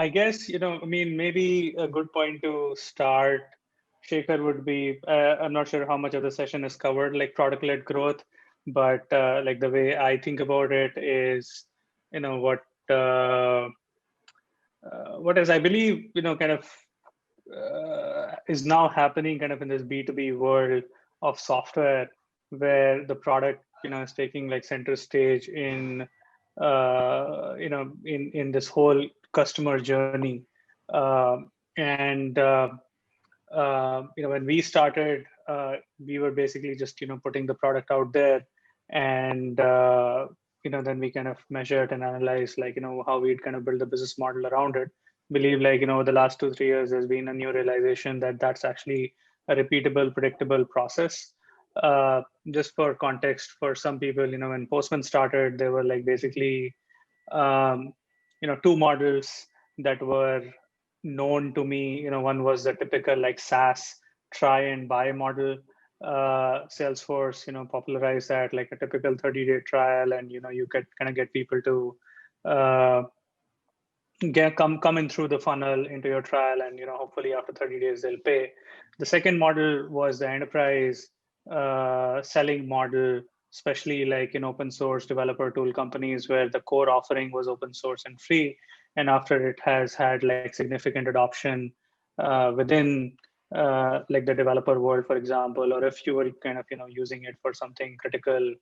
I guess, I mean, maybe a good point to start, Shekhar, would be, I'm not sure how much of the session is covered, like product-led growth, but like the way I think about it is, uh, what is, I believe, kind of is now happening kind of in this B2B world of software, where the product, is taking like center stage in, in this whole customer journey. And when we started, we were basically just putting the product out there, and then we kind of measured and analyzed like how we'd kind of build the business model around it. Believe like over the last 2-3 years, there's been a new realization that that's actually a repeatable, predictable process. Just for context, for some people, when Postman started, there were like basically um, two models that were known to me. One was the typical like SaaS try and buy model. Salesforce, popularized that like a typical 30-day trial, and you could kind of get people to uh, come in through the funnel into your trial, and hopefully after 30 days they'll pay. The second model was the enterprise selling model, especially like in open source developer tool companies where the core offering was open source and free, and after it has had like significant adoption within like the developer world, for example, or if you were kind of using it for something critical,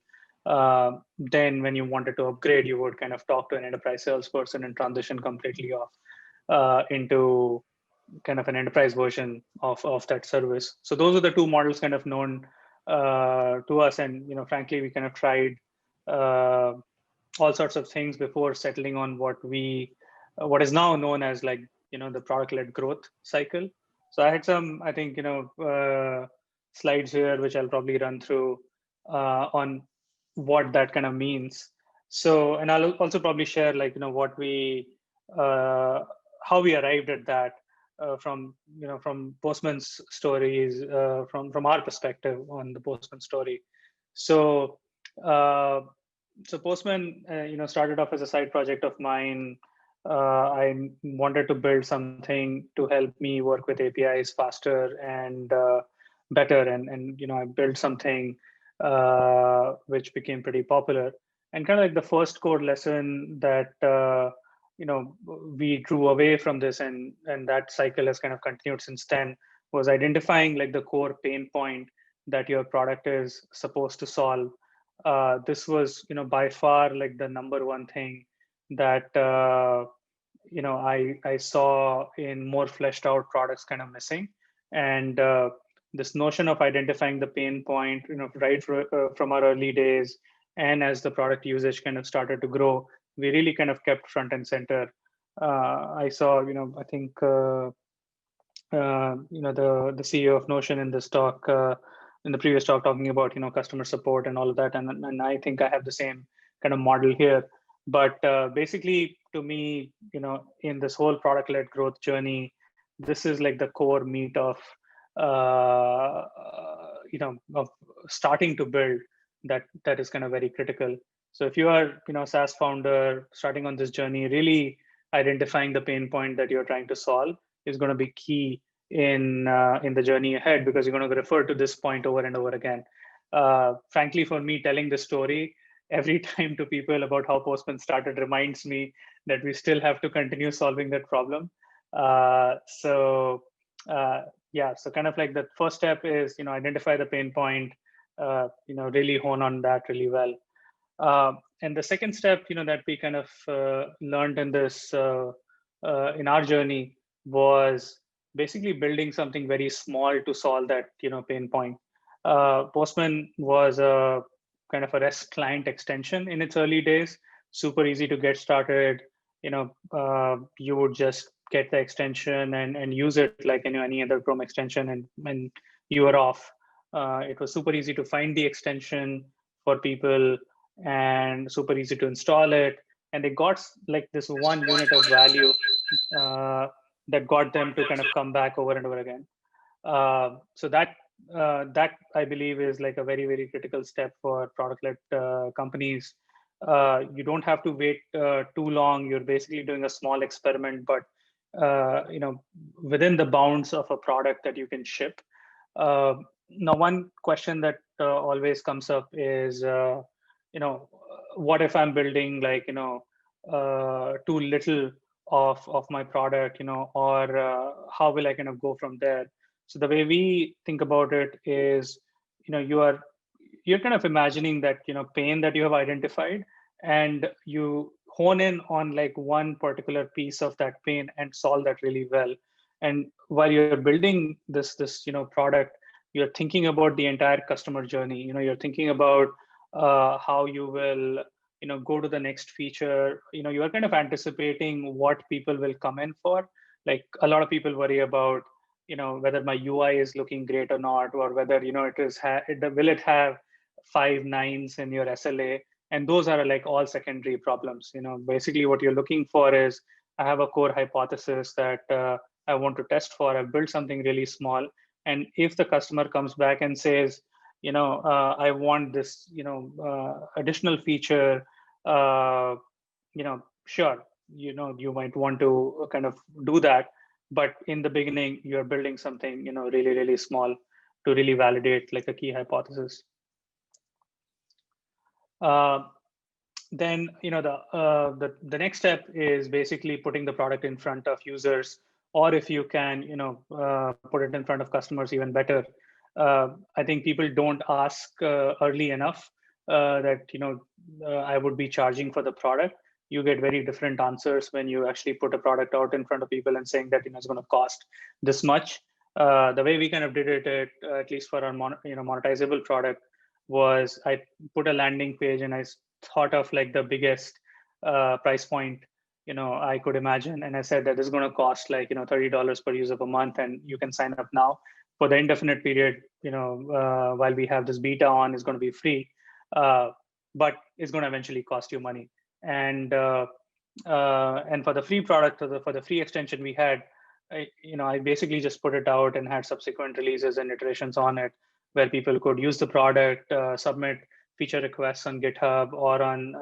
then when you wanted to upgrade, you would kind of talk to an enterprise salesperson and transition completely off into kind of an enterprise version of that service. So those are the two models kind of known to us. And, frankly, we kind of tried uh, all sorts of things before settling on what is now known as like, the product-led growth cycle. So I had some, I think, slides here, which I'll probably run through on what that kind of means. So, and I'll also probably share like, what how we arrived at that from Postman's stories, from our perspective on the Postman story. So, uh, so Postman, started off as a side project of mine. I wanted to build something to help me work with APIs faster and better, and I built something which became pretty popular. And kind of like the first core lesson that we drew away from this, and that cycle has kind of continued since then, was identifying like the core pain point that your product is supposed to solve. This was by far like the number one thing that I saw in more fleshed out products kind of missing. And this notion of identifying the pain point, right from our early days, and as the product usage kind of started to grow, we really kind of kept front and center. I saw, I think the CEO of Notion in this talk, in the previous talk, talking about customer support and all of that, and I think I have the same kind of model here. But basically, to me, in this whole product-led growth journey, this is like the core meat of of starting to build that is kind of very critical. So if you are SaaS founder starting on this journey, really identifying the pain point that you're trying to solve is going to be key in the journey ahead, because you're going to refer to this point over and over again. Frankly, for me, telling the story every time to people about how Postman started reminds me that we still have to continue solving that problem. Yeah, so kind of like the first step is identify the pain point, really hone on that really well. And the second step, that we kind of learned in this in our journey was basically building something very small to solve that pain point. Postman was a kind of a REST client extension in its early days, super easy to get started. You would just get the extension and use it like any other Chrome extension, and you were off. It was super easy to find the extension for people and super easy to install it. And they got like this one unit of value that got them to kind of come back over and over again. So that I believe is like a very, very critical step for product-led companies. You don't have to wait too long. You're basically doing a small experiment, but within the bounds of a product that you can ship. Now, one question that always comes up is, what if I'm building like, too little of my product, or how will I kind of go from there? So the way we think about it is, you're kind of imagining that, pain that you have identified, and you hone in on like one particular piece of that pain and solve that really well. And while you're building this product, you're thinking about the entire customer journey. You're thinking about how you will go to the next feature. You are kind of anticipating what people will come in for. Like, a lot of people worry about whether my UI is looking great or not, or whether will it have 5 nines in your SLA. And those are like all secondary problems. Basically what you're looking for is, I have a core hypothesis that I want to test for. I've built something really small, and if the customer comes back and says, I want this additional feature, sure, you might want to kind of do that. But in the beginning, you're building something really, really small to really validate like a key hypothesis. Then the next step is basically putting the product in front of users, or if you can put it in front of customers, even better. I think people don't ask early enough that I would be charging for the product. You get very different answers when you actually put a product out in front of people and saying that it's going to cost this much. The way we kind of did it, at least for our monetizable product, was I put a landing page and I thought of like the biggest price point I could imagine, and I said that this is going to cost like $30 per user per month, and you can sign up now for the indefinite period. While we have this beta on, is going to be free, but it's going to eventually cost you money. And for the free product, for the free extension we had, I basically just put it out and had subsequent releases and iterations on it, where people could use the product, submit feature requests on GitHub, or on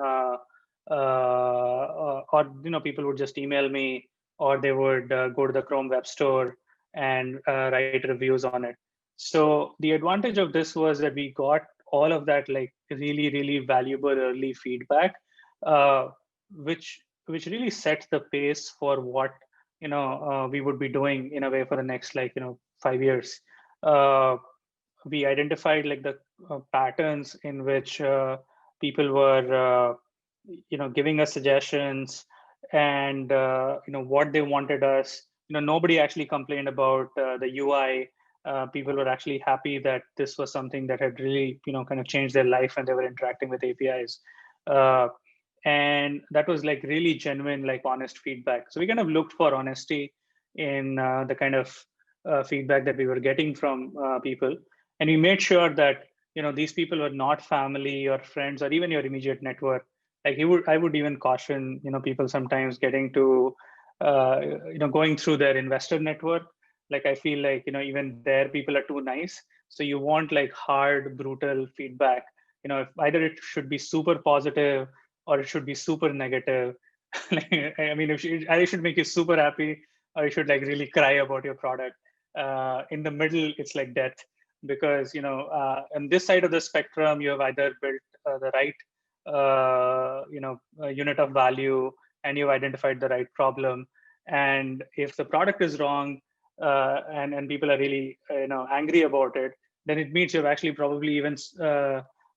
people would just email me, or they would go to the Chrome Web Store and write reviews on it. So the advantage of this was that we got all of that like really, really valuable early feedback, which really set the pace for what we would be doing in a way for the next 5 years. We identified like the patterns in which people were giving us suggestions, and what they wanted us. Nobody actually complained about the UI. People were actually happy that this was something that had really kind of changed their life, and they were interacting with APIs. And that was like really genuine, like honest feedback. So we kind of looked for honesty in the kind of feedback that we were getting from people. And we made sure that these people were not family or friends or even your immediate network. Like I would even caution people sometimes getting to going through their investor network. Like I feel like even there people are too nice. So you want like hard, brutal feedback. If either it should be super positive or it should be super negative. I mean, either it should make you super happy or you should like really cry about your product. In the middle, it's like death. Because on this side of the spectrum, you have either built the right unit of value, and you've identified the right problem. And if the product is wrong, and people are really angry about it, then it means you've actually probably even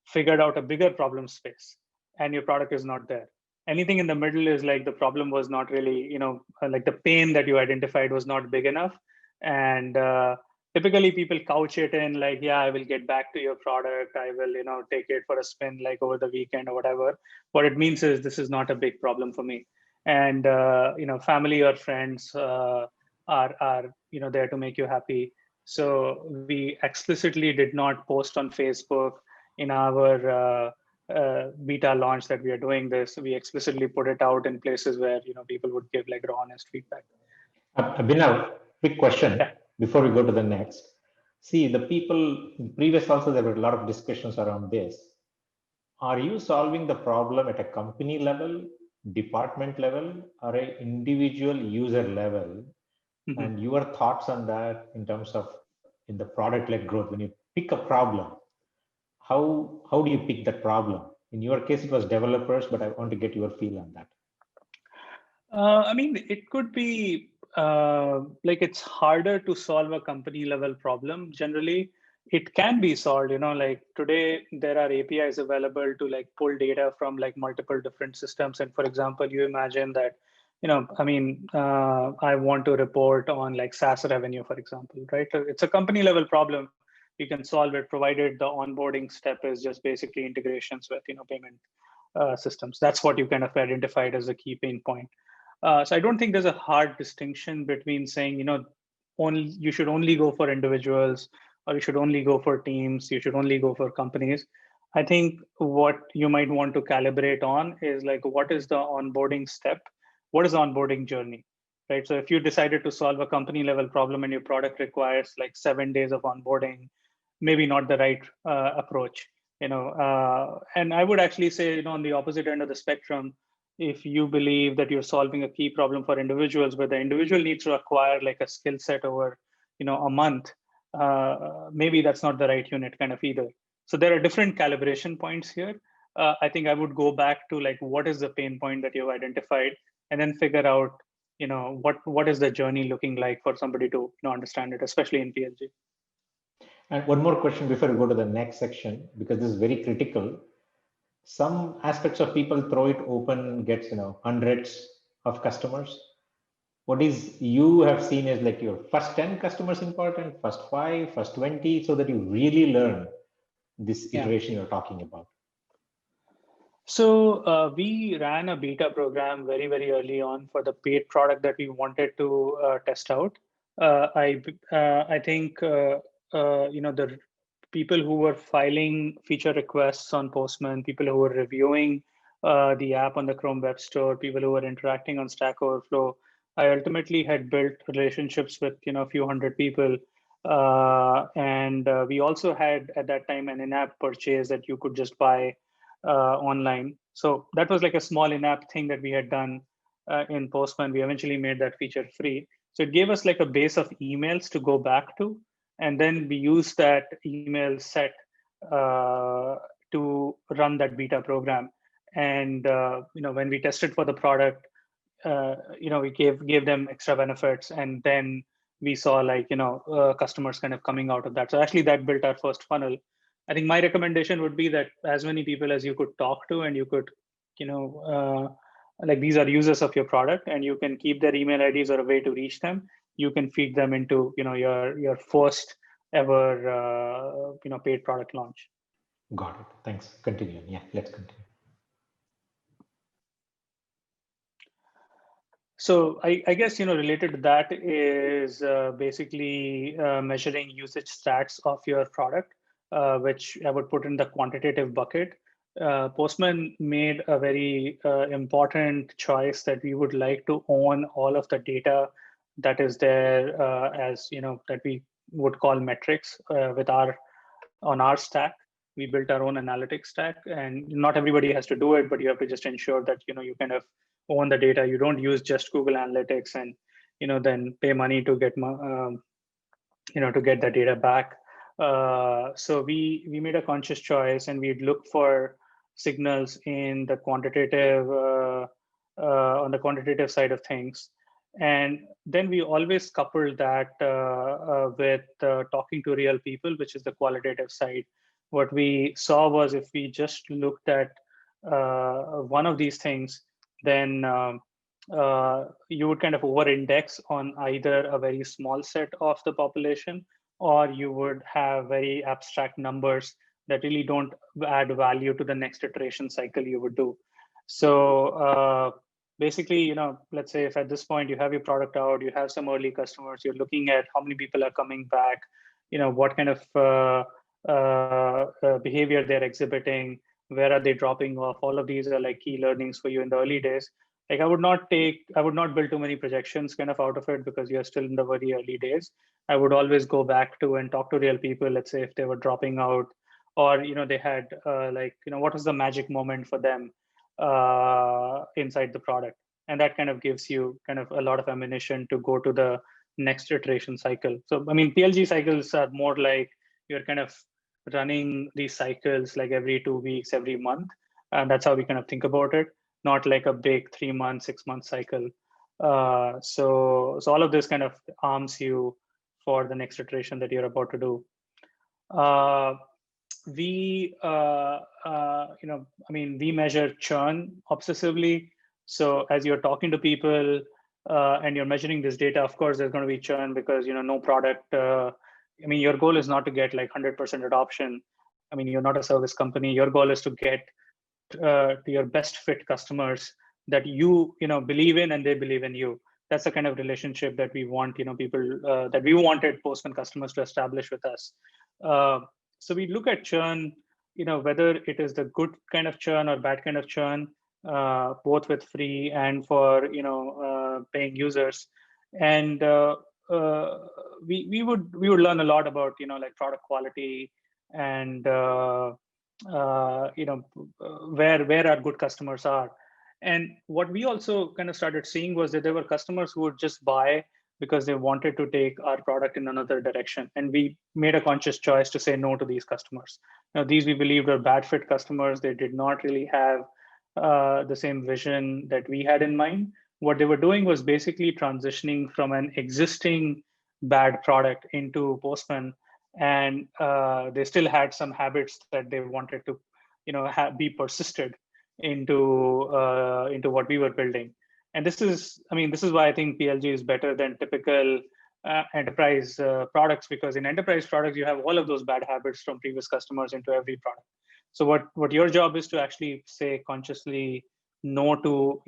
figured out a bigger problem space, and your product is not there. Anything in the middle is like the problem was not really like the pain that you identified was not big enough. And typically people couch it in like, yeah, I will get back to your product. I will, take it for a spin like over the weekend or whatever. What it means is this is not a big problem for me. And, family or friends are there to make you happy. So we explicitly did not post on Facebook in our beta launch that we are doing this. We explicitly put it out in places where, people would give like raw, honest feedback. Abhinav, quick question. Yeah. Before we go to the next, see the people previous also there were a lot of discussions around this. Are you solving the problem at a company level, department level or a individual user level, and your thoughts on that in terms of in the product-led growth, when you pick a problem, how do you pick that problem? In your case, it was developers, but I want to get your feel on that. I mean, it could be like it's harder to solve a company level problem. Generally, it can be solved, like today there are APIs available to like pull data from like multiple different systems. And for example, you imagine that, I mean, I want to report on like SaaS revenue, for example, right? So it's a company level problem. You can solve it provided the onboarding step is just basically integrations with, payment systems. That's what you kind of identified as a key pain point. So I don't think there's a hard distinction between saying, only you should only go for individuals, or you should only go for teams, you should only go for companies. I think what you might want to calibrate on is like, what is the onboarding step? What is the onboarding journey, right? So if you decided to solve a company level problem and your product requires like 7 days of onboarding, maybe not the right approach, and I would actually say, on the opposite end of the spectrum, if you believe that you're solving a key problem for individuals, but the individual needs to acquire like a skill set over, a month, maybe that's not the right unit kind of either. So there are different calibration points here. I think I would go back to like, what is the pain point that you've identified, and then figure out, what is the journey looking like for somebody to understand it, especially in PLG. And one more question before we go to the next section, because this is very critical. Some aspects of people throw it open, gets hundreds of customers. What is you have seen is like your first 10 customers important, first 5, first 20, so that you really learn this iteration you're talking about. So we ran a beta program very, very early on for the paid product that we wanted to test out. I think the people who were filing feature requests on Postman, people who were reviewing the app on the Chrome Web Store, people who were interacting on Stack Overflow. I ultimately had built relationships with a few hundred people, and we also had at that time an in-app purchase that you could just buy online. So that was like a small in-app thing that we had done in Postman. We eventually made that feature free. So it gave us like a base of emails to go back to. And then we used that email set to run that beta program. And when we tested for the product, we gave them extra benefits, and then we saw like customers kind of coming out of that. So actually, that built our first funnel. I think my recommendation would be that as many people as you could talk to, and you could, like these are users of your product, and you can keep their email IDs or a way to reach them. You can feed them into your first ever paid product launch. Got it. Thanks. Continue. Yeah, let's continue. So I guess related to that is basically measuring usage stats of your product, which I would put in the quantitative bucket. Postman made a very important choice that we would like to own all of the data that is there as that we would call metrics on our stack. We built our own analytics stack, and not everybody has to do it, but you have to just ensure that you kind of own the data. You don't use just Google Analytics and then pay money to get to get the data back. So we made a conscious choice, and we'd look for signals in the quantitative on the quantitative side of things, and then we always couple that with talking to real people, which is the qualitative side. What we saw was if we just looked at one of these things, then you would kind of over-index on either a very small set of the population, or you would have very abstract numbers that really don't add value to the next iteration cycle you would do. So basically, let's say if at this point you have your product out, you have some early customers, you're looking at how many people are coming back, what kind of behavior they're exhibiting, where are they dropping off. All of these are like key learnings for you in the early days. Like I would not build too many projections kind of out of it, because you're still in the very early days. I would always go back to and talk to real people. Let's say if they were dropping out, or they had what was the magic moment for them. inside the product. And that kind of gives you kind of a lot of ammunition to go to the next iteration cycle. So, I mean, PLG cycles are more like you're kind of running these cycles like every 2 weeks, every month. And that's how we kind of think about it, not like a big 3 month, 6 month cycle. So all of this kind of arms you for the next iteration that you're about to do. We measure churn obsessively. So as you're talking to people and you're measuring this data, of course, there's going to be churn because, no product. Your goal is not to get like 100% adoption. I mean, you're not a service company. Your goal is to get to your best fit customers that you believe in and they believe in you. That's the kind of relationship that we want people that we wanted Postman customers to establish with us. So we look at churn, whether it is the good kind of churn or bad kind of churn, both with free and for paying users. And we would learn a lot about like product quality and where our good customers are. And what we also kind of started seeing was that there were customers who would just buy because they wanted to take our product in another direction. And we made a conscious choice to say no to these customers. Now, these we believed were bad fit customers. They did not really have the same vision that we had in mind. What they were doing was basically transitioning from an existing bad product into Postman, and they still had some habits that they wanted to, be persisted into what we were building. And this is why I think PLG is better than typical enterprise products, because in enterprise products you have all of those bad habits from previous customers into every product. So what your job is to actually say consciously no to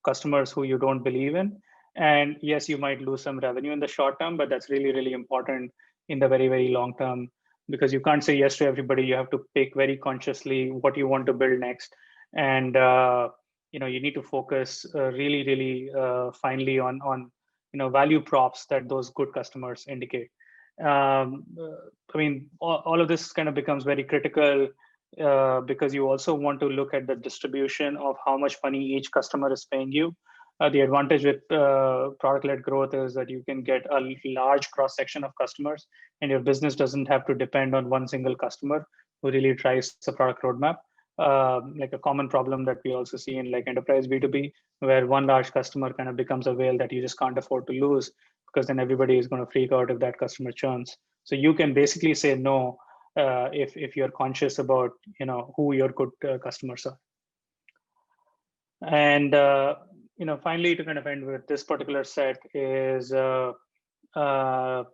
customers who you don't believe in. And yes, you might lose some revenue in the short term, but that's really, really important in the very, very long term, because you can't say yes to everybody. You have to pick very consciously what you want to build next. And you need to focus really, really finely on value props that those good customers indicate. All of this kind of becomes very critical because you also want to look at the distribution of how much money each customer is paying you. The advantage with product-led growth is that you can get a large cross-section of customers, and your business doesn't have to depend on one single customer who really drives the product roadmap. Like a common problem that we also see in like enterprise B2B, where one large customer kind of becomes a whale that you just can't afford to lose, because then everybody is going to freak out if that customer churns. So you can basically say no if you're conscious about who your good customers are. And finally, to kind of end with this particular set is while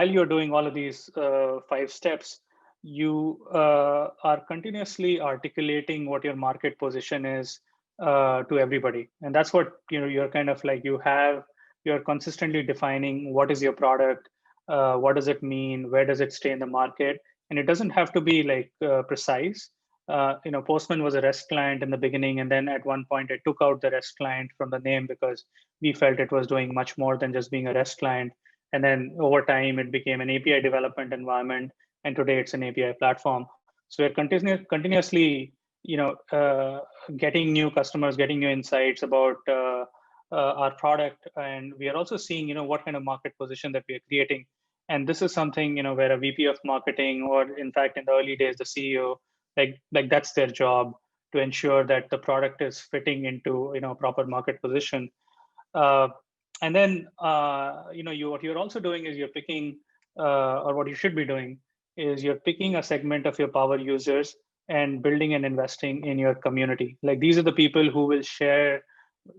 you're doing all of these 5 steps, you are continuously articulating what your market position is to everybody. And that's what you're kind of like, you're consistently defining what is your product, what does it mean, where does it stay in the market. And it doesn't have to be like precise. Postman was a REST client in the beginning, and then at one point I took out the REST client from the name because we felt it was doing much more than just being a REST client. And then over time, it became an API development environment, and today it's an API platform. So we're continuously, getting new customers, getting new insights about our product, and we are also seeing, what kind of market position that we are creating. And this is something, where a VP of marketing, or in fact, in the early days, the CEO, like that's their job, to ensure that the product is fitting into proper market position. And then what you're also doing is you're picking, or what you should be doing is you're picking a segment of your power users and building and investing in your community. Like these are the people who will share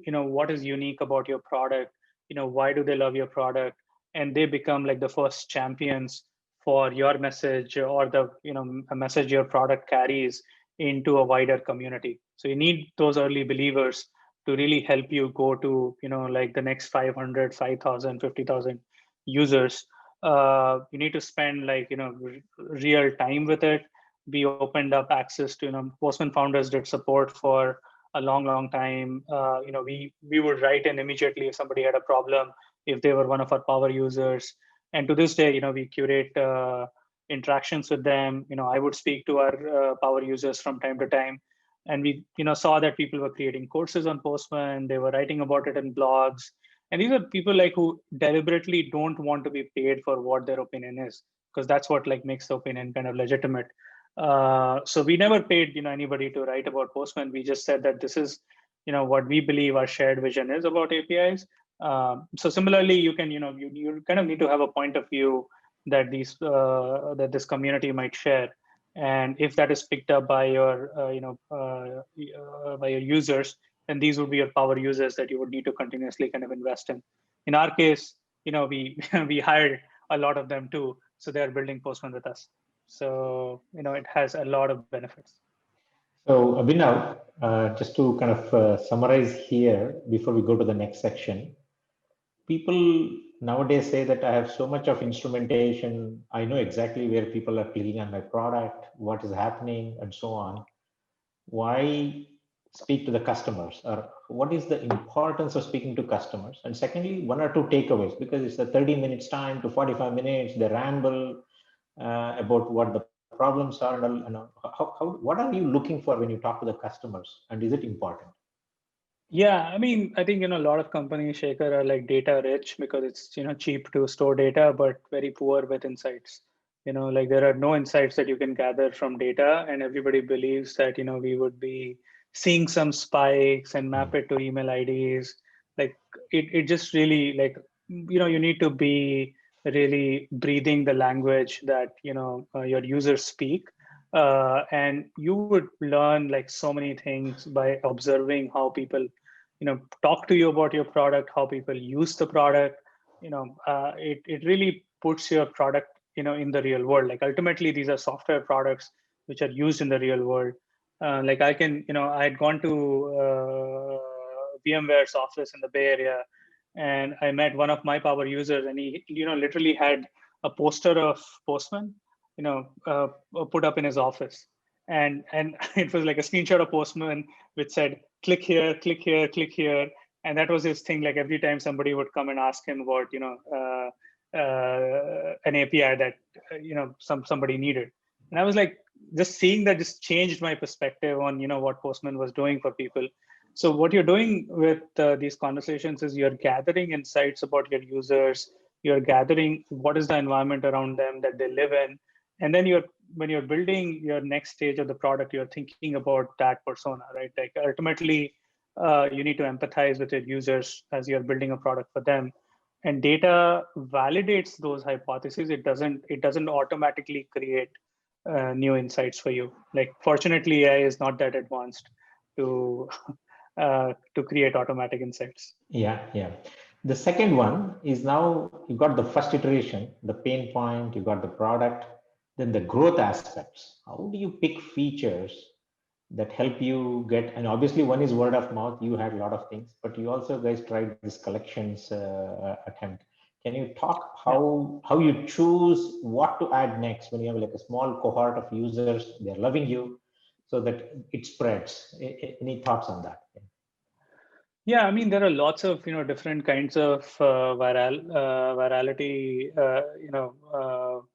what is unique about your product, why do they love your product, and they become like the first champions for your message, or the a message your product carries into a wider community. So you need those early believers to really help you go to like the next 500, 5,000, 50,000 users. You need to spend like real time with it. We opened up access to Postman founders did support for a long time. We would write in immediately if somebody had a problem, if they were one of our power users. And to this day, we curate interactions with them. I would speak to our power users from time to time. And we saw that people were creating courses on Postman, they were writing about it in blogs, and these are people like who deliberately don't want to be paid for what their opinion is, because that's what like makes the opinion kind of legitimate. So we never paid anybody to write about Postman. We just said that this is what we believe our shared vision is about APIs. So similarly, you can you kind of need to have a point of view that that this community might share, and if that is picked up by your by your users, then these would be your power users that you would need to continuously kind of invest in. In our case, we we hired a lot of them too, so they are building Postman with us. So it has a lot of benefits. So Abhinav, just to kind of summarize here before we go to the next section, people nowadays say that I have so much of instrumentation, I know exactly where people are clicking on my product, what is happening, and so on. Why speak to the customers, or what is the importance of speaking to customers? And secondly, one or two takeaways, because it's a 30 minutes time to 45 minutes, they ramble about what the problems are, and what are you looking for when you talk to the customers, and is it important? Yeah, I mean, I think a lot of companies, Shekhar, are like data rich because it's cheap to store data, but very poor with insights. Like there are no insights that you can gather from data, and everybody believes that we would be seeing some spikes and map it to email IDs. Like it just really like you need to be really breathing the language that your users speak, and you would learn like so many things by observing how people talk to you about your product, how people use the product. It really puts your product in the real world. Like ultimately these are software products which are used in the real world. Like I can I had gone to VMware's office in the Bay Area, and I met one of my power users, and he literally had a poster of Postman put up in his office, and it was like a screenshot of Postman which said click here, click here, click here. And that was his thing. Like every time somebody would come and ask him about an API that somebody needed. And I was like, just seeing that just changed my perspective on what Postman was doing for people. So what you're doing with these conversations is you're gathering insights about your users, you're gathering what is the environment around them that they live in, and then when you're building your next stage of the product, you're thinking about that persona, right? Like ultimately, you need to empathize with your users as you're building a product for them. And data validates those hypotheses. It doesn't automatically create new insights for you. Like fortunately, AI is not that advanced to to create automatic insights. Yeah. The second one is, now you got the first iteration, the pain point, you got the product, then the growth aspects. How do you pick features that help you get, and obviously one is word of mouth, you had a lot of things, but you also guys tried this collections attempt. Can you talk Yeah. how you choose what to add next when you have like a small cohort of users, they're loving you, so that it spreads? Any thoughts on that? Yeah, I mean, there are lots of different kinds of virality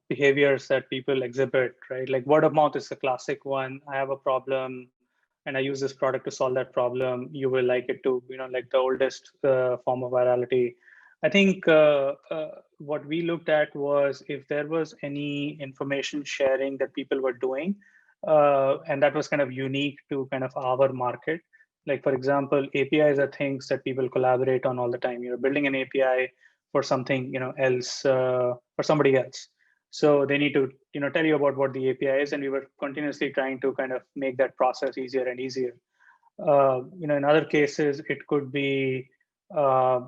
behaviors that people exhibit, right? Like word of mouth is a classic one. I have a problem, and I use this product to solve that problem. You will like it too. Like the oldest form of virality. I think what we looked at was if there was any information sharing that people were doing, and that was kind of unique to kind of our market. Like for example, APIs are things that people collaborate on all the time. You're building an API for something else, for somebody else, so they need to tell you about what the API is, and we were continuously trying to kind of make that process easier and easier. In other cases it could be a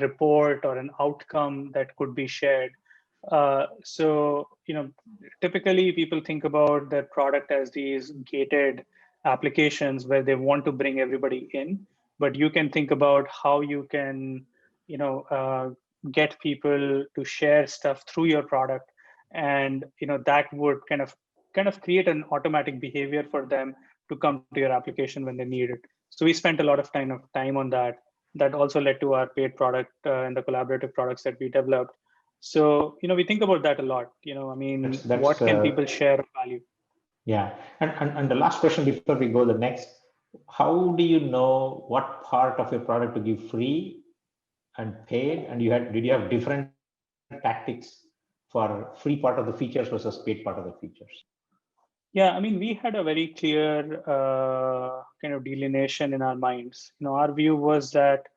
report or an outcome that could be shared. So typically people think about their product as these gated applications where they want to bring everybody in, but you can think about how you can get people to share stuff through your product, and that would kind of create an automatic behavior for them to come to your application when they need it. So we spent a lot of time on that. That also led to our paid product and the collaborative products that we developed. So we think about that a lot. I mean, That's what can people share of value? Yeah. And the last question before we go the next, how do you know what part of your product to give free and paid? And did you have different tactics for free part of the features versus paid part of the features? Yeah, I mean, we had a very clear kind of delineation in our minds. Our view was that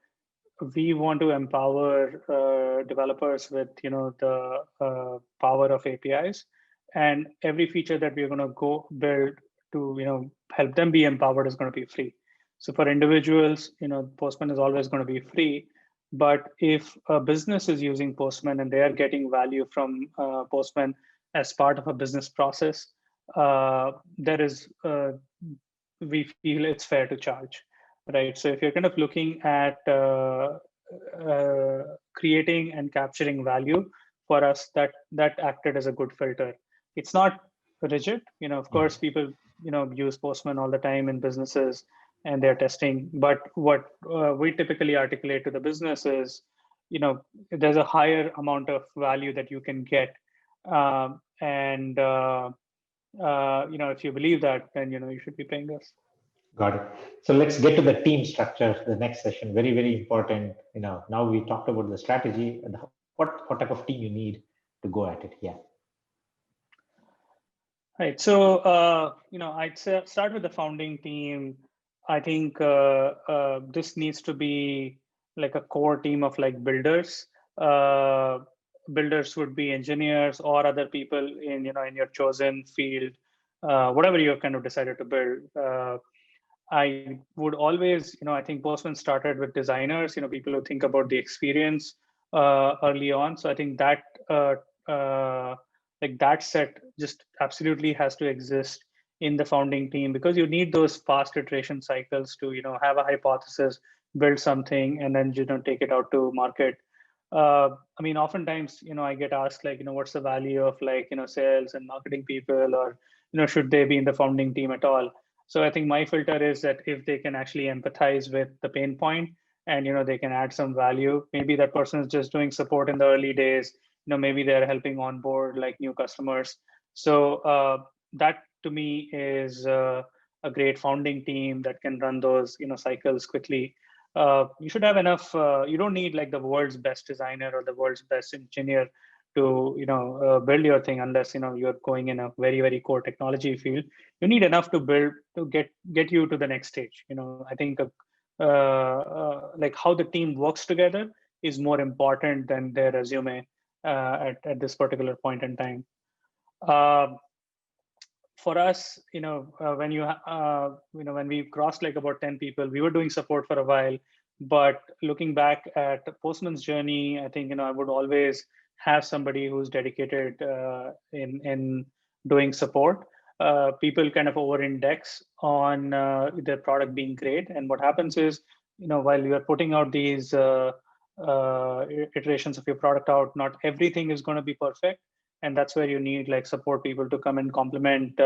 we want to empower developers with the power of APIs, and every feature that we're going to go build to help them be empowered is going to be free. So for individuals, Postman is always going to be free. But if a business is using Postman and they are getting value from Postman as part of a business process, there is we feel it's fair to charge, right? So if you're kind of looking at creating and capturing value, for us, that acted as a good filter. It's not rigid. Of course, people use Postman all the time in businesses and they're testing. But what we typically articulate to the business is, there's a higher amount of value that you can get, and if you believe that, then you should be paying us. Got it. So let's get to the team structure, the next session. Very, very important. Now we talked about the strategy and what type of team you need to go at it. Yeah. Right. So, I'd say start with the founding team. I think this needs to be like a core team of like builders. Builders would be engineers or other people in your chosen field, whatever you have kind of decided to build. I would always, I think Postman started with designers, people who think about the experience early on. So I think that like that set just absolutely has to exist in the founding team, because you need those fast iteration cycles to have a hypothesis, build something, and then take it out to market. I mean, oftentimes I get asked like what's the value of like sales and marketing people, or should they be in the founding team at all? So I think my filter is that if they can actually empathize with the pain point and they can add some value, maybe that person is just doing support in the early days, maybe they're helping onboard like new customers. So that to me is a great founding team that can run those cycles quickly. You should have enough. You don't need like the world's best designer or the world's best engineer to build your thing, unless you're going in a very, very core technology field. You need enough to build to get you to the next stage. I think like how the team works together is more important than their resume at this particular point in time. For us, when we crossed like about 10 people, we were doing support for a while. But looking back at Postman's journey, I think I would always have somebody who's dedicated in doing support. People kind of over-index on their product being great, and what happens is, while you are putting out these iterations of your product out, not everything is going to be perfect, and that's where you need like support people to come and complement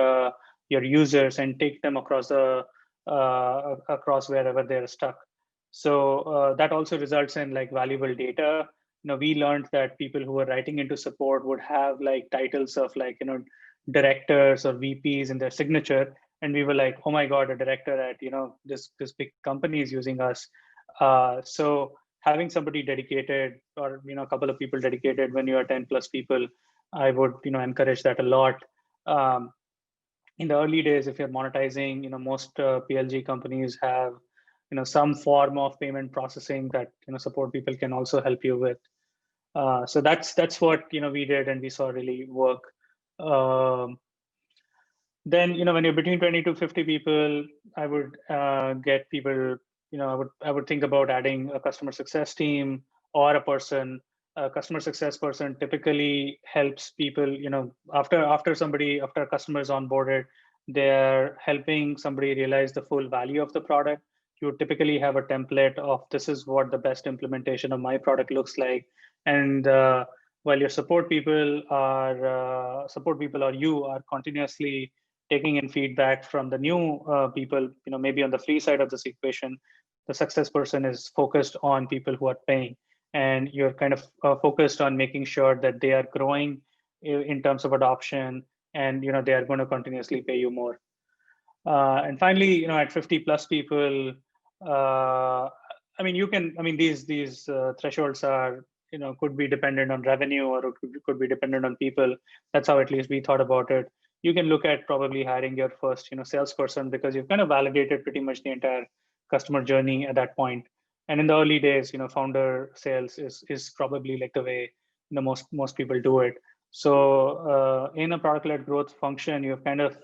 your users and take them across across wherever they're stuck. So that also results in like valuable data. We learned that people who are writing into support would have like titles of like directors or VPs in their signature, and we were like, oh my god, a director at this big company is using us. So having somebody dedicated, or a couple of people dedicated when you are 10 plus people, I would encourage that a lot. In the early days, if you're monetizing, most PLG companies have some form of payment processing that support people can also help you with. So that's what we did, and we saw really work. Then when you're between 20 to 50 people, I would get people. I would think about adding a customer success team or a person. A customer success person typically helps people. After a customer is onboarded, they're helping somebody realize the full value of the product. You typically have a template of this is what the best implementation of my product looks like, and while your support people or you are continuously taking in feedback from the new people, maybe on the free side of this equation, the success person is focused on people who are paying, and you're kind of focused on making sure that they are growing in terms of adoption, and they are going to continuously pay you more. And finally, at 50 plus people, these thresholds are, could be dependent on revenue, or it could be dependent on people. That's how at least we thought about it. You can look at probably hiring your first, salesperson, because you've kind of validated pretty much the entire customer journey at that point. And in the early days, founder sales is probably like the way most people do it. So in a product-led growth function, you've kind of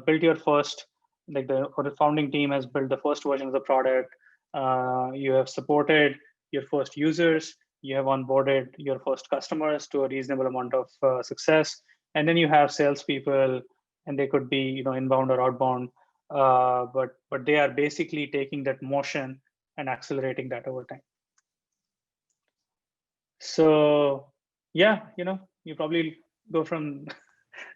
built your first, like the founding team has built the first version of the product. You have supported your first users. You have onboarded your first customers to a reasonable amount of success, and then you have salespeople, and they could be inbound or outbound, but they are basically taking that motion and accelerating that over time. So yeah, you probably go from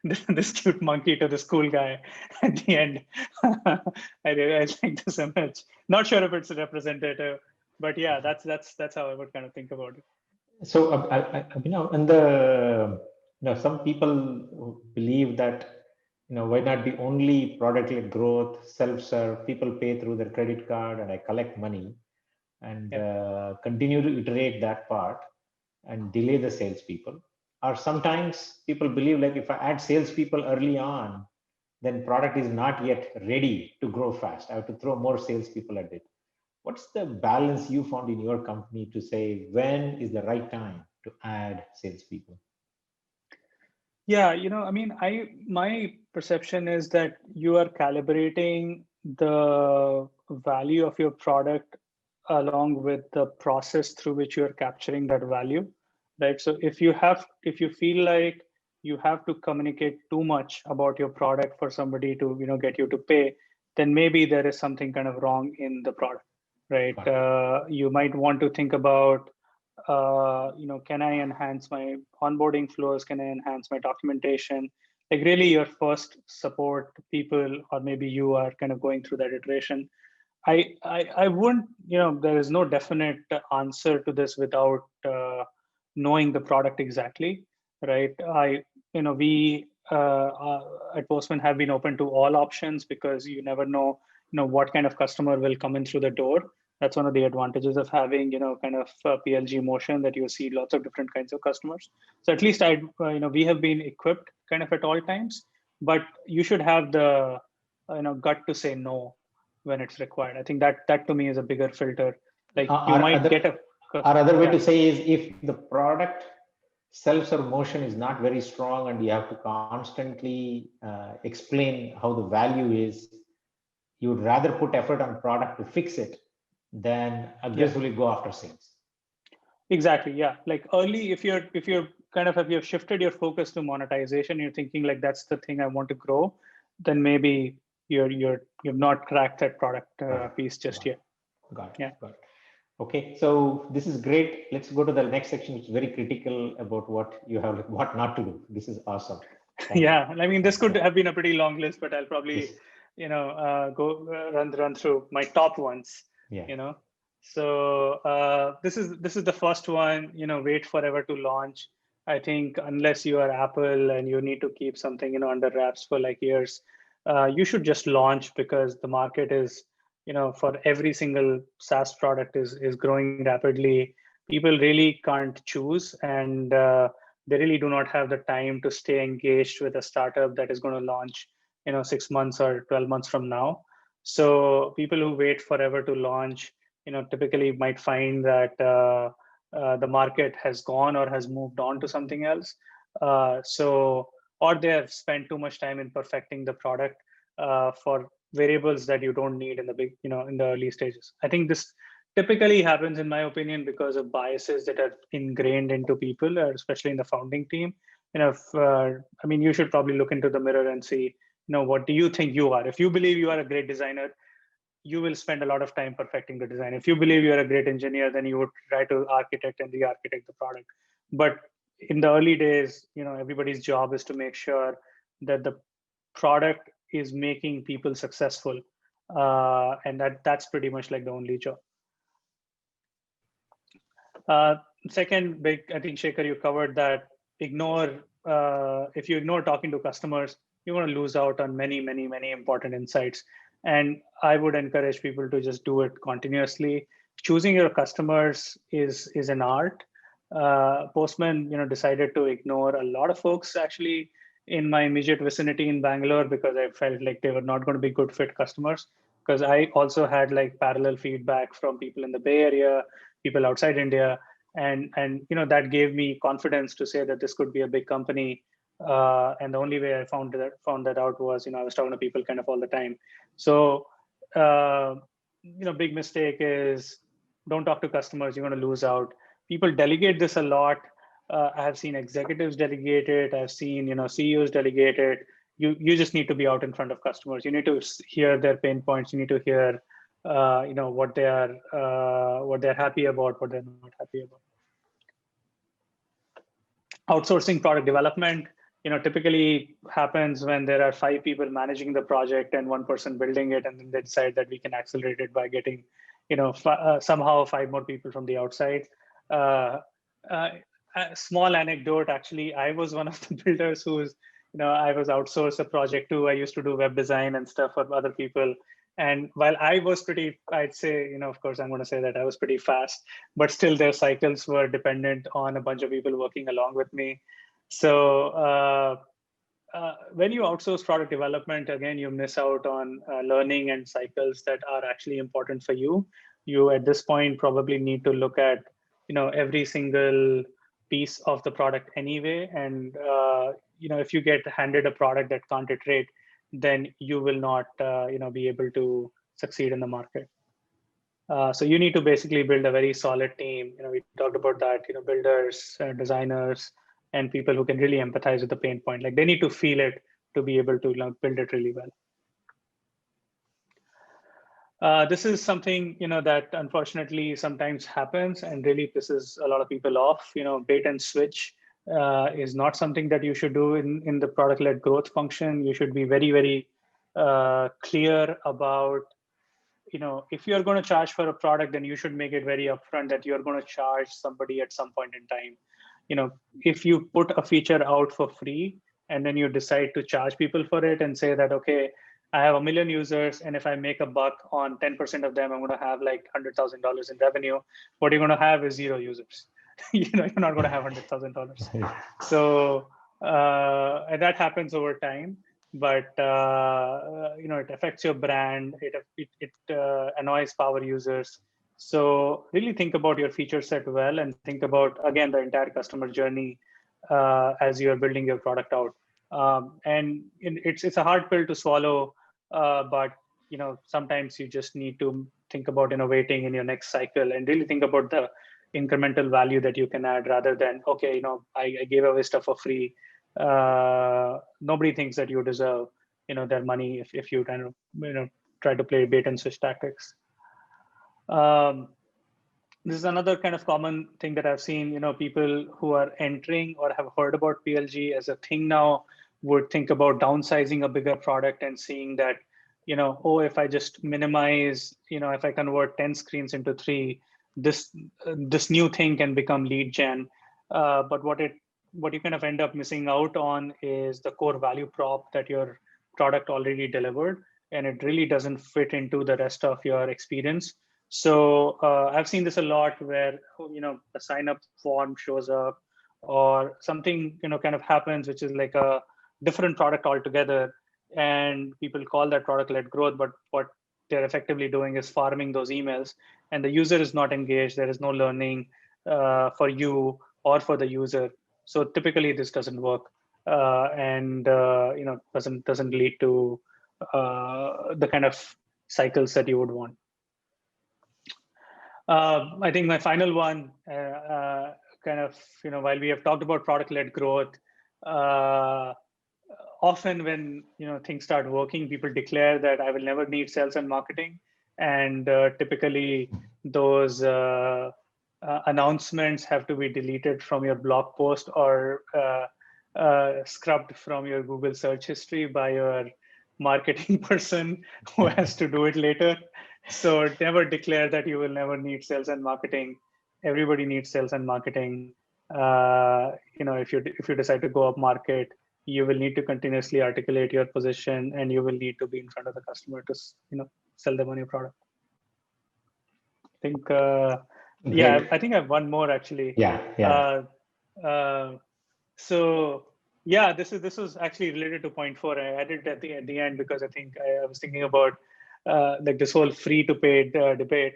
this cute monkey to this cool guy at the end. I like this image. Not sure if it's representative, but yeah, that's how I would kind of think about it. So, and some people believe that, why not be only product-led growth, self-serve, people pay through their credit card and I collect money, and continue to iterate that part and delay the salespeople. Or sometimes people believe, like, if I add salespeople early on, then product is not yet ready to grow fast. I have to throw more salespeople at it. What's the balance you found in your company to say when is the right time to add salespeople? Yeah, my perception is that you are calibrating the value of your product along with the process through which you are capturing that value, right? So if you feel like you have to communicate too much about your product for somebody to get you to pay, then maybe there is something kind of wrong in the product, right? You might want to think about, can I enhance my onboarding flows? Can I enhance my documentation? Like really your first support people, or maybe you are kind of going through that iteration. I wouldn't, there is no definite answer to this without knowing the product exactly, right? We at Postman have been open to all options, because you never know, what kind of customer will come in through the door. That's one of the advantages of having, kind of PLG motion, that you see lots of different kinds of customers. So at least we have been equipped kind of at all times, but you should have the, gut to say no when it's required. I think that to me is a bigger filter. Like you might get a. Our other way to say is, if the product self-serve motion is not very strong and you have to constantly explain how the value is, you would rather put effort on product to fix it than aggressively go after sales. Exactly. Yeah. Like early, if you're if you've shifted your focus to monetization, you're thinking like, that's the thing I want to grow, then maybe you've not cracked that product piece just yet. Got it. Okay, so this is great. Let's go to the next section, which is very critical about what not to do. This is awesome. Yeah, I mean, this could have been a pretty long list, but I'll probably, go run through my top ones. Yeah. So this is the first one. Wait forever to launch. I think unless you are Apple and you need to keep something under wraps for like years, you should just launch, because the market is, for every single SaaS product is growing rapidly. People really can't choose, and they really do not have the time to stay engaged with a startup that is going to launch 6 months or 12 months from now. So people who wait forever to launch typically might find that the market has gone or has moved on to something else. Or they have spent too much time in perfecting the product for variables that you don't need in the in the early stages. I think this typically happens, in my opinion, because of biases that are ingrained into people, especially in the founding team. You should probably look into the mirror and see, what do you think you are? If you believe you are a great designer, you will spend a lot of time perfecting the design. If you believe you're a great engineer, then you would try to architect and re-architect the product. But in the early days, everybody's job is to make sure that the product is making people successful. And that's pretty much like the only job. Second big, I think, Shekhar, you covered that. Ignore if you ignore talking to customers, you're going to lose out on many, many, many important insights. And I would encourage people to just do it continuously. Choosing your customers is an art. Postman, decided to ignore a lot of folks actually in my immediate vicinity in Bangalore because I felt like they were not going to be good fit customers. Because I also had like parallel feedback from people in the Bay Area, people outside India, and that gave me confidence to say that this could be a big company. And the only way I found that out was I was talking to people kind of all the time. So big mistake is don't talk to customers. You're going to lose out. People delegate this a lot. I have seen executives delegate it. I've seen CEOs delegate it. You just need to be out in front of customers. You need to hear their pain points. You need to hear what they're happy about, what they're not happy about. Outsourcing product development, typically happens when there are 5 people managing the project and 1 person building it, and then they decide that we can accelerate it by getting, somehow 5 more people from the outside. A small anecdote, actually, I was one of the builders who's, I was outsourced a project too. I used to do web design and stuff for other people. And while I was pretty, I'd say, of course, I'm going to say that I was pretty fast, but still their cycles were dependent on a bunch of people working along with me. So when you outsource product development, again, you miss out on learning and cycles that are actually important for you. You, at this point, probably need to look at, every single piece of the product anyway. And, if you get handed a product that can't iterate, then you will not, be able to succeed in the market. So you need to basically build a very solid team. We talked about that, builders, designers, and people who can really empathize with the pain point. Like they need to feel it to be able to build it really well. This is something, that unfortunately sometimes happens and really pisses a lot of people off. Bait and switch is not something that you should do in the product-led growth function. You should be very, very clear about, if you're going to charge for a product, then you should make it very upfront that you're going to charge somebody at some point in time. If you put a feature out for free and then you decide to charge people for it and say that, okay, I have 1 million users, and if I make $1 on 10% of them, I'm going to have like $100,000 in revenue. What you're going to have is 0 users. You're not going to have $100,000. So and that happens over time, but it affects your brand. It annoys power users. So really think about your feature set well, and think about, again, the entire customer journey as you are building your product out. And it's a hard pill to swallow, but sometimes you just need to think about innovating in your next cycle and really think about the incremental value that you can add, rather than, okay, I gave away stuff for free. Nobody thinks that you deserve their money if you kind of try to play bait and switch tactics. This is another kind of common thing that I've seen. People who are entering or have heard about PLG as a thing now would think about downsizing a bigger product and seeing that, oh, if I just minimize, if I convert 10 screens into 3, this new thing can become lead gen. But what you kind of end up missing out on is the core value prop that your product already delivered, and it really doesn't fit into the rest of your experience. So I've seen this a lot where, a sign up form shows up or something, kind of happens, which is like a different product altogether. And people call that product-led growth, but what they're effectively doing is farming those emails, and the user is not engaged. There is no learning for you or for the user. So typically this doesn't work, and doesn't lead to the kind of cycles that you would want. I think my final one, kind of, while we have talked about product-led growth, often when things start working, people declare that I will never need sales and marketing, and typically those announcements have to be deleted from your blog post or scrubbed from your Google search history by your marketing person who has to do it later. So never declare that you will never need sales and marketing. Everybody needs sales and marketing. if you decide to go up market, you will need to continuously articulate your position, and you will need to be in front of the customer to sell them on your product. I think yeah, I think I have one more actually. Yeah. So yeah, this was actually related to point 4. I added at the end because I think I was thinking about like this whole free to paid debate.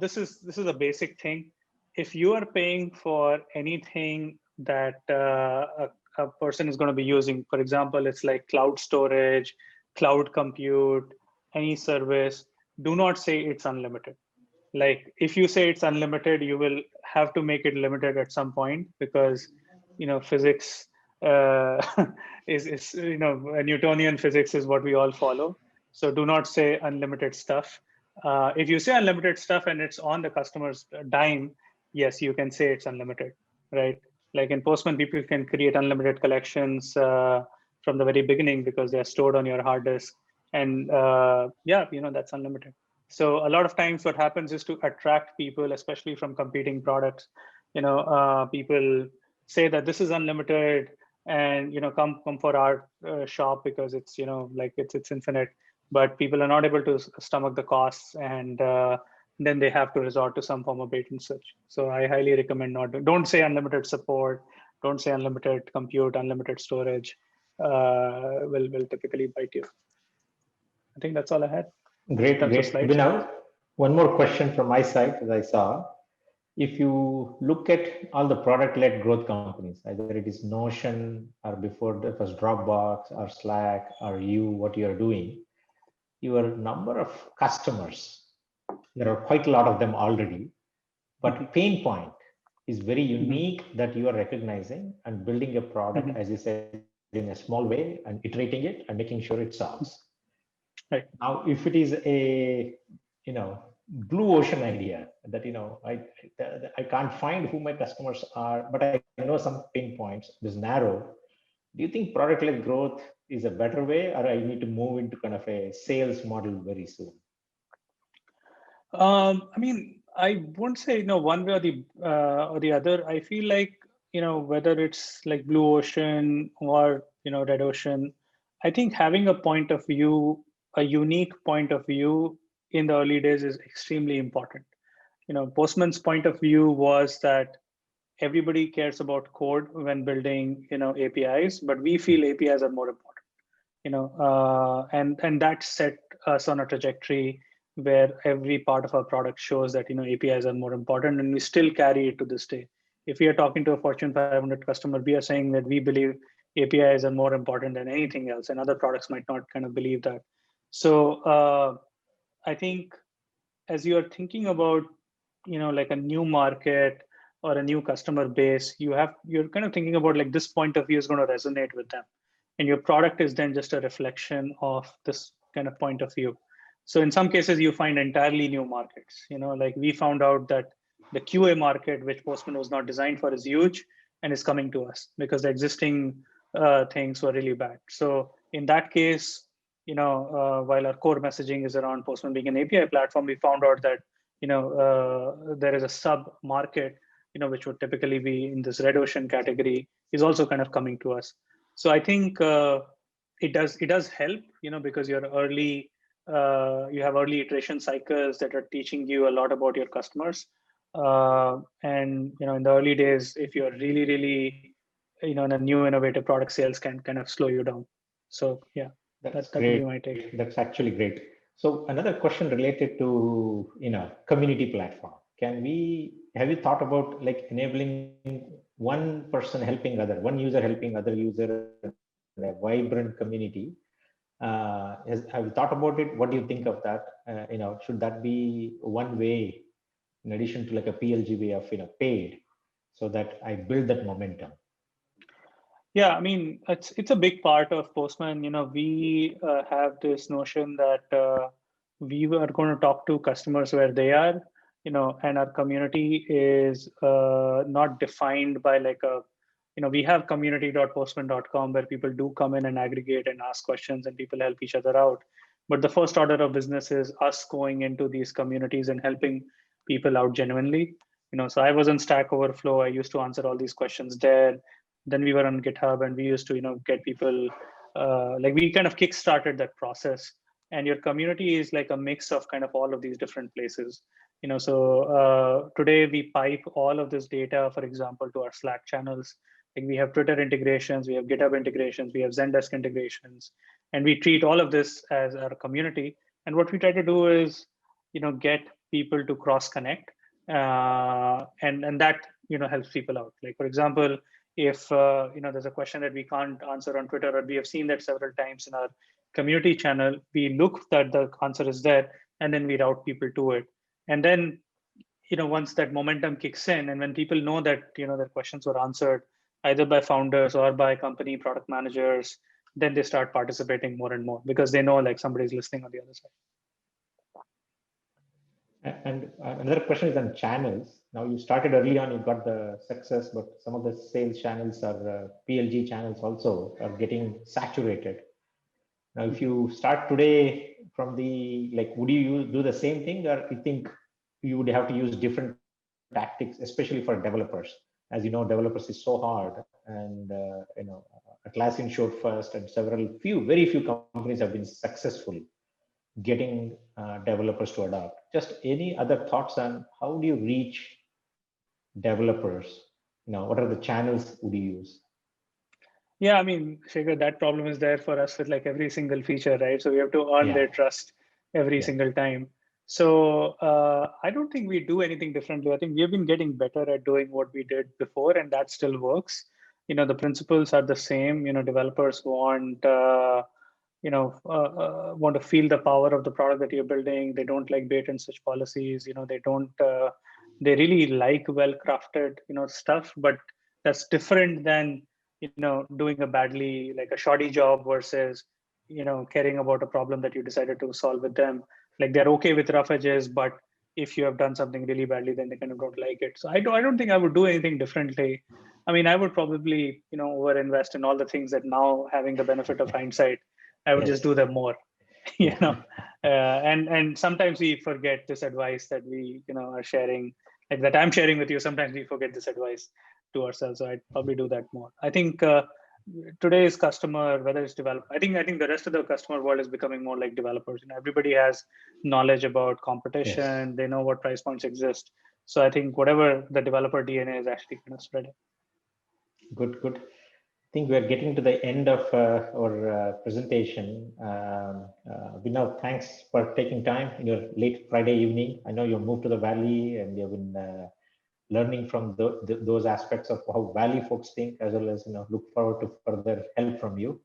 This is a basic thing. If you are paying for anything that a person is going to be using, for example, it's like cloud storage, cloud compute, any service, do not say it's unlimited. Like if you say it's unlimited, you will have to make it limited at some point, because physics is Newtonian physics is what we all follow. So do not say unlimited stuff. If you say unlimited stuff and it's on the customer's dime, yes, you can say it's unlimited, right? Like in Postman, people can create unlimited collections from the very beginning because they're stored on your hard disk, and yeah, that's unlimited. So a lot of times what happens is, to attract people, especially from competing products, people say that this is unlimited, and come for our shop because it's like it's infinite, but people are not able to stomach the costs, and then they have to resort to some form of bait and switch. So I highly recommend don't say unlimited support, don't say unlimited compute, unlimited storage. Will typically bite you. I think that's all I had. Great. Slides. Abhinav, one more question from my side, as I saw. If you look at all the product-led growth companies, either it is Notion or before it was Dropbox or Slack or what you are doing, your number of customers, there are quite a lot of them already, but pain point is very unique that you are recognizing and building a product, as you said, in a small way and iterating it and making sure it solves. Right. Now, if it is a blue ocean idea that I can't find who my customers are, but I know some pain points, this narrow, do you think product-led growth is a better way, or I need to move into kind of a sales model very soon? I mean, I wouldn't say one way or the other. I feel like whether it's like blue ocean or red ocean, I think having a point of view, a unique point of view in the early days is extremely important. Postman's point of view was that everybody cares about code when building APIs, but we feel APIs are more important. And that set us on a trajectory where every part of our product shows that APIs are more important, and we still carry it to this day. If we are talking to a Fortune 500 customer, we are saying that we believe APIs are more important than anything else, and other products might not kind of believe that. So I think as you are thinking about like a new market or a new customer base, you're kind of thinking about like this point of view is going to resonate with them, and your product is then just a reflection of this kind of point of view. So in some cases you find entirely new markets. Like we found out that the QA market, which Postman was not designed for, is huge and is coming to us because the existing things were really bad. So in that case, while our core messaging is around Postman being an API platform, we found out that there is a sub market which would typically be in this red ocean category, is also kind of coming to us. So I think it does help, because you're early, you have early iteration cycles that are teaching you a lot about your customers. And in the early days, if you're really in a new innovative product, sales can kind of slow you down. So yeah, that's that would be my take. That's actually great. So another question related to community platform. Have you thought about like enabling one person helping one user helping other user in a vibrant community? Have you thought about it? What do you think of that? Should that be one way in addition to like a PLG way of paid, so that I build that momentum? Yeah, I mean, it's a big part of Postman. We have this notion that we are going to talk to customers where they are, and our community is not defined by like we have community.postman.com where people do come in and aggregate and ask questions and people help each other out. But the first order of business is us going into these communities and helping people out genuinely. So I was on Stack Overflow. I used to answer all these questions there. Then we were on GitHub, and we used to, get people, like we kind of kickstarted that process. And your community is like a mix of kind of all of these different places. So today we pipe all of this data, for example, to our Slack channels. Like we have Twitter integrations, we have GitHub integrations, we have Zendesk integrations, and we treat all of this as our community. And what we try to do is, get people to cross connect, and that helps people out. Like for example, if there's a question that we can't answer on Twitter, or we have seen that several times in our community channel, we look that the answer is there, and then we route people to it. And then once that momentum kicks in, and when people know that their questions were answered either by founders or by company product managers, then they start participating more and more because they know like somebody's listening on the other side. And another question is on channels. Now you started early on, you got the success, but some of the sales channels or PLG channels also are getting saturated. Now, if you start today from the, like, would you do the same thing, or you think you would have to use different tactics, especially for developers? As you know, developers is so hard, and Atlassian showed first, and very few companies have been successful getting developers to adopt. Just any other thoughts on how do you reach developers? What are the channels would you use? Yeah, I mean, Shekhar, that problem is there for us with like every single feature, right? So we have to earn their trust every single time. So I don't think we do anything differently. I think we have been getting better at doing what we did before, and that still works. The principles are the same. Developers want want to feel the power of the product that you're building. They don't like bait and switch policies. They don't. They really like well-crafted stuff, but that's different than doing a badly, like a shoddy job versus caring about a problem that you decided to solve with them. Like they're okay with rough edges, but if you have done something really badly, then they kind of don't like it. So I don't think I would do anything differently. I mean, I would probably overinvest in all the things that now, having the benefit of hindsight, I would just do them more. And sometimes we forget this advice that we are sharing, like that I'm sharing with you. Sometimes we forget this advice to ourselves. So I'd probably do that more. I think today's customer, whether it's developer, I think the rest of the customer world is becoming more like developers. Everybody has knowledge about competition. They know what price points exist. So I think whatever the developer DNA is actually kind of spreading. Good. I think we're getting to the end of our presentation. Abhinav, thanks for taking time in your late Friday evening. I know you moved to the Valley and you've been learning from those aspects of how Valley folks think, as well as look forward to further help from you.